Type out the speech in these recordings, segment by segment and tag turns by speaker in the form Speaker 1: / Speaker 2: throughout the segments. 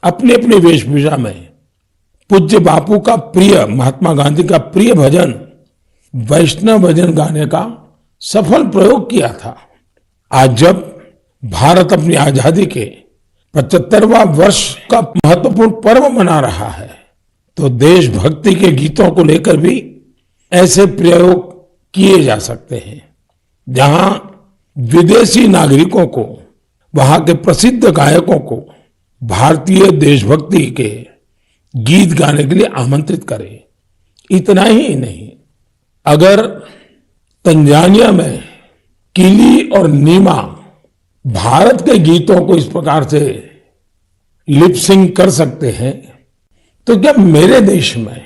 Speaker 1: अपनी अपनी वेशभूषा में पूज्य बापू का प्रिय, महात्मा गांधी का प्रिय भजन वैष्णव भजन गाने का सफल प्रयोग किया था। आज जब भारत अपनी आजादी के 75वां वर्ष का महत्वपूर्ण पर्व मना रहा है, तो देशभक्ति के गीतों को लेकर भी ऐसे प्रयोग किए जा सकते हैं, जहां विदेशी नागरिकों को, वहां के प्रसिद्ध गायकों को भारतीय देशभक्ति के गीत गाने के लिए आमंत्रित करें। इतना ही नहीं, अगर तंजानिया में किली और नीमा भारत के गीतों को इस प्रकार से लिप सिंक कर सकते हैं, तो क्या मेरे देश में,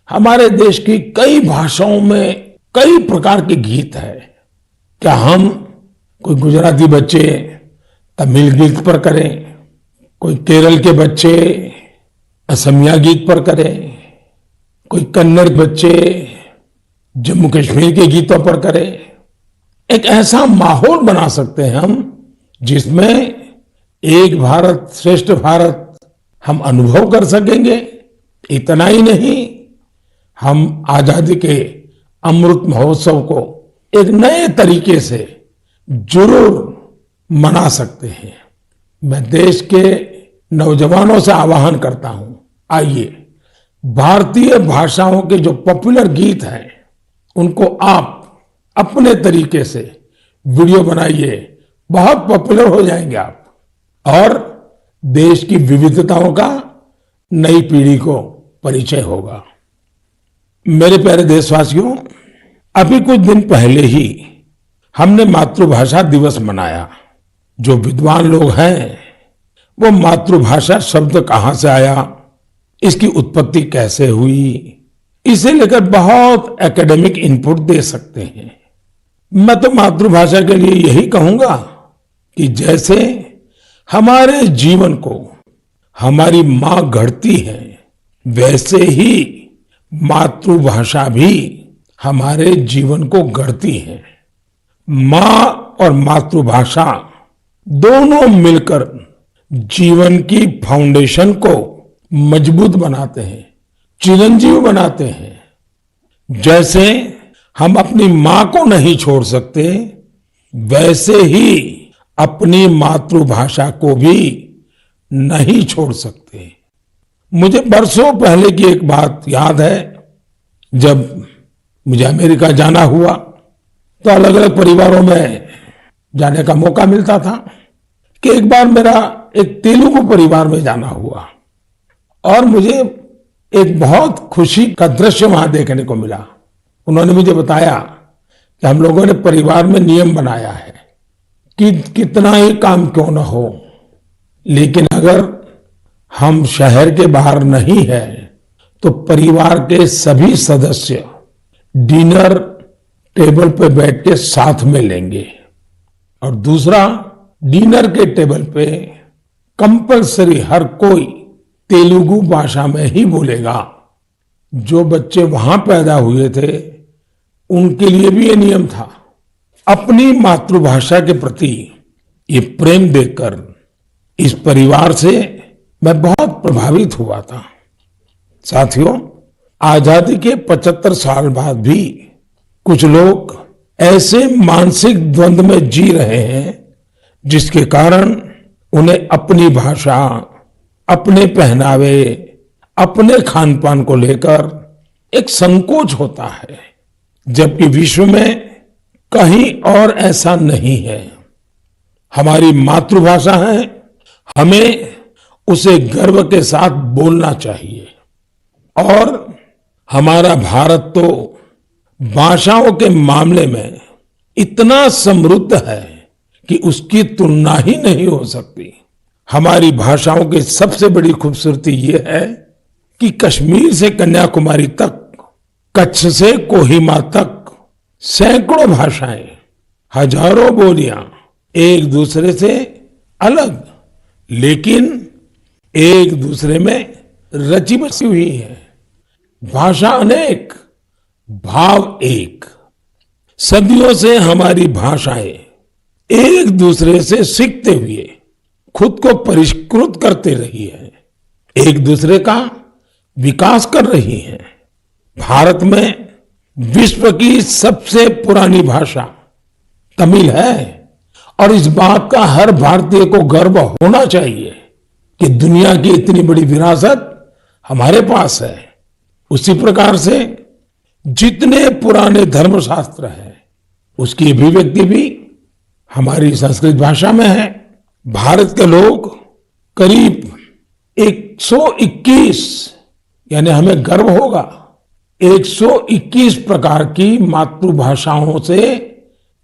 Speaker 1: हमारे देश की कई भाषाओं में कई प्रकार के गीत हैं, क्या हम कोई गुजराती बच्चे तमिल गीत पर करें, कोई केरल के बच्चे असमिया गीत पर करें, कोई कन्नड़ बच्चे जम्मू कश्मीर के गीतों पर करें? एक ऐसा माहौल बना सकते हैं हम, जिसमें एक भारत श्रेष्ठ भारत हम अनुभव कर सकेंगे। इतना ही नहीं, हम आजादी के अमृत महोत्सव को एक नए तरीके से जरूर मना सकते हैं। मैं देश के नौजवानों से आह्वान करता हूं, आइए भारतीय भाषाओं के जो पॉपुलर गीत हैं उनको आप अपने तरीके से वीडियो बनाइए, बहुत पॉपुलर हो जाएंगे आप, और देश की विविधताओं का नई पीढ़ी को परिचय होगा। मेरे प्यारे देशवासियों, अभी कुछ दिन पहले ही हमने मातृभाषा दिवस मनाया। जो विद्वान लोग हैं वो मातृभाषा शब्द कहां से आया, इसकी उत्पत्ति कैसे हुई, इसे लेकर बहुत एकेडमिक इनपुट दे सकते हैं। मैं तो मातृभाषा के लिए यही कहूंगा कि जैसे हमारे जीवन को हमारी मां गढ़ती है, वैसे ही मातृभाषा भी हमारे जीवन को गढ़ती है। मां और मातृभाषा दोनों मिलकर जीवन की फाउंडेशन को मजबूत बनाते हैं, चिरंजीव बनाते हैं। जैसे हम अपनी मां को नहीं छोड़ सकते, वैसे ही अपनी मातृभाषा को भी नहीं छोड़ सकते। मुझे बरसों पहले की एक बात याद है, जब मुझे अमेरिका जाना हुआ तो अलग अलग परिवारों में जाने का मौका मिलता था कि एक बार मेरा एक तेलुगु परिवार में जाना हुआ और मुझे एक बहुत खुशी का दृश्य वहां देखने को मिला। उन्होंने मुझे बताया कि हम लोगों ने परिवार में नियम बनाया है कि कितना ही काम क्यों न हो, लेकिन अगर हम शहर के बाहर नहीं है तो परिवार के सभी सदस्य डिनर टेबल पे बैठ के साथ में लेंगे। और दूसरा, डिनर के टेबल पे कंपलसरी हर कोई तेलुगु भाषा में ही बोलेगा। जो बच्चे वहां पैदा हुए थे उनके लिए भी ये नियम था। अपनी मातृभाषा के प्रति ये प्रेम देखकर इस परिवार से मैं बहुत प्रभावित हुआ था। साथियों, आजादी के 75 साल बाद भी कुछ लोग ऐसे मानसिक द्वंद में जी रहे हैं जिसके कारण उन्हें अपनी भाषा, अपने पहनावे, अपने खान पान को लेकर एक संकोच होता है, जबकि विश्व में कहीं और ऐसा नहीं है। हमारी मातृभाषा है, हमें उसे गर्व के साथ बोलना चाहिए। और हमारा भारत तो भाषाओं के मामले में इतना समृद्ध है कि उसकी तुलना ही नहीं हो सकती। हमारी भाषाओं की सबसे बड़ी खूबसूरती यह है कि कश्मीर से कन्याकुमारी तक, कच्छ से कोहिमा तक सैकड़ों भाषाएं, हजारों बोलियां एक दूसरे से अलग, लेकिन एक दूसरे में रची बसी हुई है। भाषा अनेक, भाव एक। सदियों से हमारी भाषाएं एक दूसरे से सीखते हुए खुद को परिष्कृत करते रही है। एक दूसरे का विकास कर रही हैं। भारत में विश्व की सबसे पुरानी भाषा तमिल है और इस बात का हर भारतीय को गर्व होना चाहिए कि दुनिया की इतनी बड़ी विरासत हमारे पास है। उसी प्रकार से जितने पुराने धर्मशास्त्र हैं उसकी अभिव्यक्ति भी हमारी संस्कृत भाषा में है। भारत के लोग करीब 121 यानी हमें गर्व होगा 121 प्रकार की मातृभाषाओं से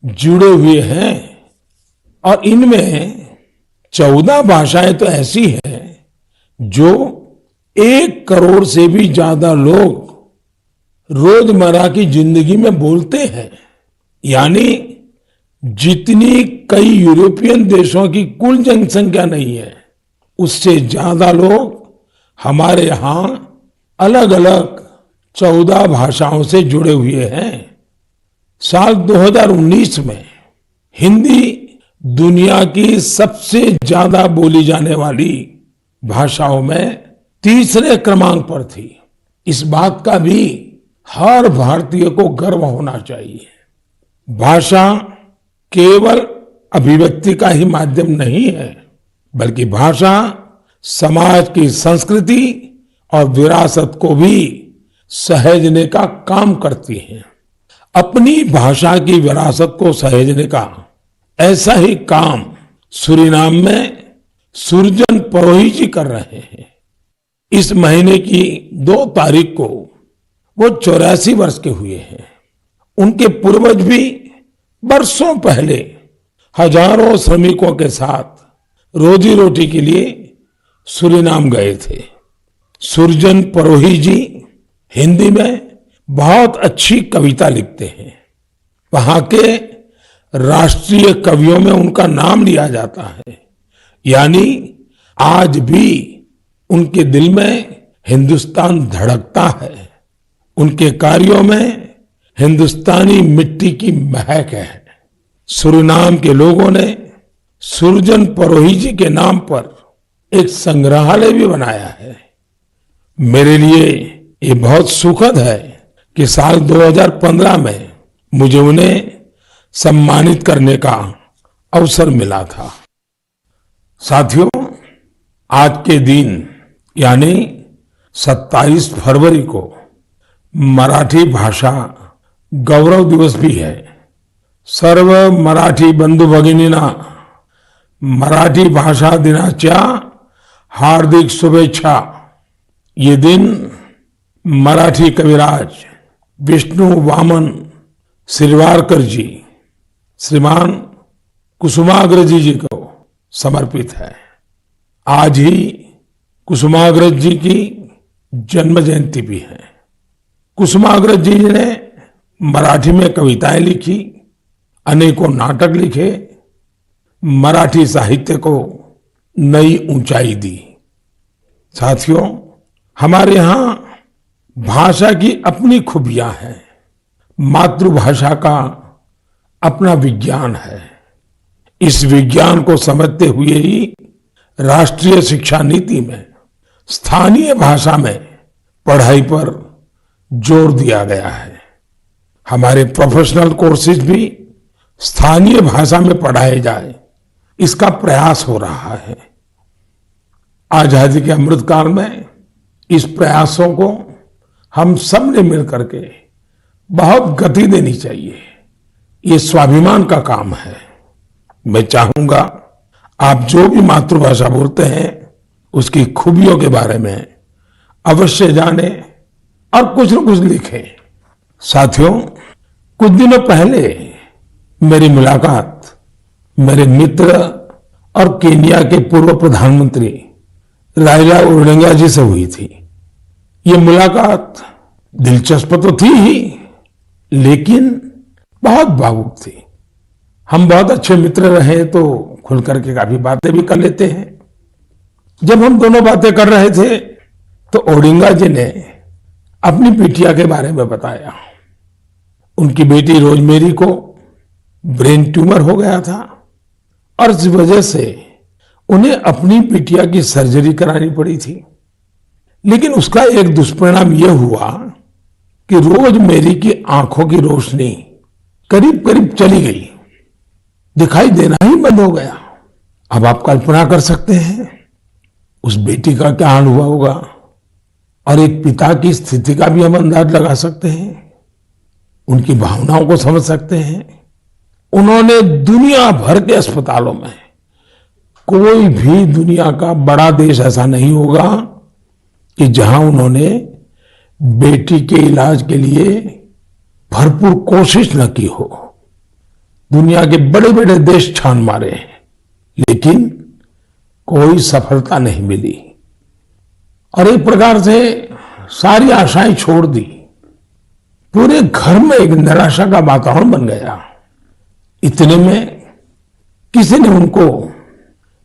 Speaker 1: जुड़े हुए हैं और इनमें 14 भाषाएं तो ऐसी हैं जो 1 करोड़ से भी ज्यादा लोग रोजमर्रा की जिंदगी में बोलते हैं। यानी जितनी कई यूरोपियन देशों की कुल जनसंख्या नहीं है उससे ज्यादा लोग हमारे यहां अलग अलग 14 भाषाओं से जुड़े हुए हैं। साल 2019 में हिंदी दुनिया की सबसे ज्यादा बोली जाने वाली भाषाओं में तीसरे क्रमांक पर थी। इस बात का भी हर भारतीय को गर्व होना चाहिए। भाषा केवल अभिव्यक्ति का ही माध्यम नहीं है बल्कि भाषा समाज की संस्कृति और विरासत को भी सहेजने का काम करती है। अपनी भाषा की विरासत को सहेजने का ऐसा ही काम सूरीनाम में सुरजन परोही जी कर रहे हैं। इस महीने की 2 तारीख को वो 84 वर्ष के हुए हैं। उनके पूर्वज भी बरसों पहले हजारों श्रमिकों के साथ रोजी रोटी के लिए सूरीनाम गए थे। सुरजन परोही जी हिंदी में बहुत अच्छी कविता लिखते हैं। वहां के राष्ट्रीय कवियों में उनका नाम लिया जाता है। यानी आज भी उनके दिल में हिंदुस्तान धड़कता है। उनके कार्यों में हिंदुस्तानी मिट्टी की महक है। सूरीनाम के लोगों ने सुरजन परोही जी के नाम पर एक संग्रहालय भी बनाया है। मेरे लिए ये बहुत सुखद है कि साल 2015 में मुझे उन्हें सम्मानित करने का अवसर मिला था। साथियों, आज के दिन यानी 27 फरवरी को मराठी भाषा गौरव दिवस भी है। सर्व मराठी बंधू भगिनींना मराठी भाषा दिनाच्या हार्दिक शुभेच्छा। ये दिन मराठी कविराज विष्णु वामन शिरवाडकर जी, श्रीमान कुसुमाग्रज जी को समर्पित है। आज ही कुसुमाग्रज जी की जन्म जयंती भी है। कुसुमाग्रज जी ने मराठी में कविताएं लिखी, अनेकों नाटक लिखे, मराठी साहित्य को नई ऊंचाई दी। साथियों, हमारे यहां भाषा की अपनी खूबियां हैं। मातृभाषा का अपना विज्ञान है। इस विज्ञान को समझते हुए ही राष्ट्रीय शिक्षा नीति में स्थानीय भाषा में पढ़ाई पर जोर दिया गया है। हमारे प्रोफेशनल कोर्सेज भी स्थानीय भाषा में पढ़ाए जाए, इसका प्रयास हो रहा है। आजादी के अमृतकाल में इस प्रयासों को हम सब ने मिलकर के बहुत गति देनी चाहिए। ये स्वाभिमान का काम है। मैं चाहूंगा आप जो भी मातृभाषा बोलते हैं उसकी खूबियों के बारे में अवश्य जाने और कुछ न कुछ लिखें। साथियों, कुछ दिनों पहले मेरी मुलाकात मेरे मित्र और केन्या के पूर्व प्रधानमंत्री राइला ओडिंगा जी से हुई थी। ये मुलाकात दिलचस्प तो थी ही, लेकिन बहुत भावुक थी। हम बहुत अच्छे मित्र रहे तो खुल करके काफी बातें भी कर लेते हैं। जब हम दोनों बातें कर रहे थे तो ओडिंगा जी ने अपनी बिटिया के बारे में बताया। उनकी बेटी रोजमेरी को ब्रेन ट्यूमर हो गया था और इस वजह से उन्हें अपनी बिटिया की सर्जरी करानी पड़ी थी। लेकिन उसका एक दुष्परिणाम यह हुआ कि रोजमेरी की आंखों की रोशनी करीब करीब चली गई, दिखाई देना ही बंद हो गया। अब आप कल्पना कर सकते हैं उस बेटी का क्या हाल हुआ होगा, और एक पिता की स्थिति का भी हम अंदाज लगा सकते हैं, उनकी भावनाओं को समझ सकते हैं। उन्होंने दुनिया भर के अस्पतालों में, कोई भी दुनिया का बड़ा देश ऐसा नहीं होगा कि जहां उन्होंने बेटी के इलाज के लिए भरपूर कोशिश न की हो। दुनिया के बड़े बड़े देश छान मारे, लेकिन कोई सफलता नहीं मिली, और एक प्रकार से सारी आशाएं छोड़ दी। पूरे घर में एक निराशा का वातावरण बन गया। इतने में किसी ने उनको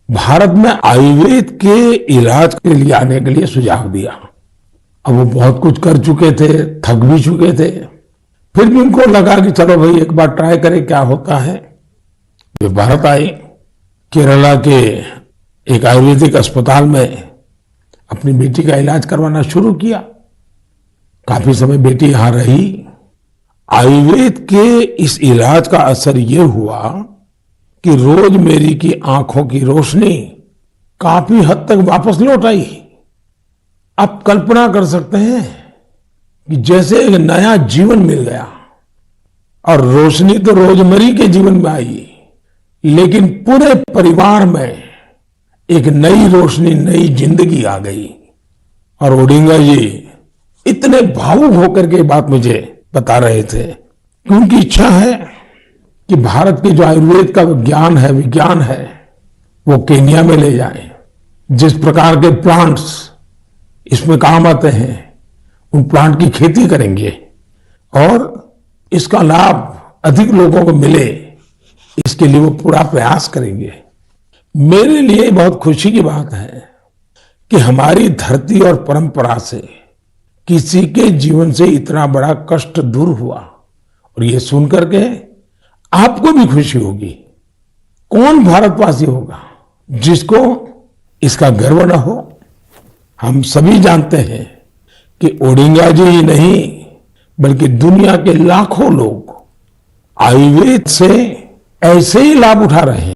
Speaker 1: भारत में आयुर्वेद के इलाज के लिए आने के लिए सुझाव दिया। अब वो बहुत कुछ कर चुके थे, थक भी चुके थे, फिर भी उनको लगा कि चलो भाई एक बार ट्राई करें क्या होता है। वे भारत आए, केरला के एक आयुर्वेदिक अस्पताल में अपनी बेटी का इलाज करवाना शुरू किया। काफी समय बेटी यहां रही। आयुर्वेद के इस इलाज का असर यह हुआ कि रोजमेरी की आंखों की रोशनी काफी हद तक वापस लौट आई। आप कल्पना कर सकते हैं कि जैसे एक नया जीवन मिल गया, और रोशनी तो रोजमेरी के जीवन में आई, लेकिन पूरे परिवार में एक नई रोशनी, नई जिंदगी आ गई। और ओडिंगा जी इतने भावुक होकर के बात मुझे बता रहे थे कि उनकी इच्छा है कि भारत के जो आयुर्वेद का ज्ञान है, विज्ञान है, वो केन्या में ले जाएं। जिस प्रकार के प्लांट्स इसमें काम आते हैं, उन प्लांट की खेती करेंगे और इसका लाभ अधिक लोगों को मिले, इसके लिए वो पूरा प्रयास करेंगे। मेरे लिए बहुत खुशी की बात है कि हमारी धरती और परंपरा से किसी के जीवन से इतना बड़ा कष्ट दूर हुआ, और ये सुनकर के आपको भी खुशी होगी। कौन भारतवासी होगा जिसको इसका गर्व न हो। हम सभी जानते हैं कि ओडिंगा जी ही नहीं, बल्कि दुनिया के लाखों लोग आयुर्वेद से ऐसे ही लाभ उठा रहे हैं।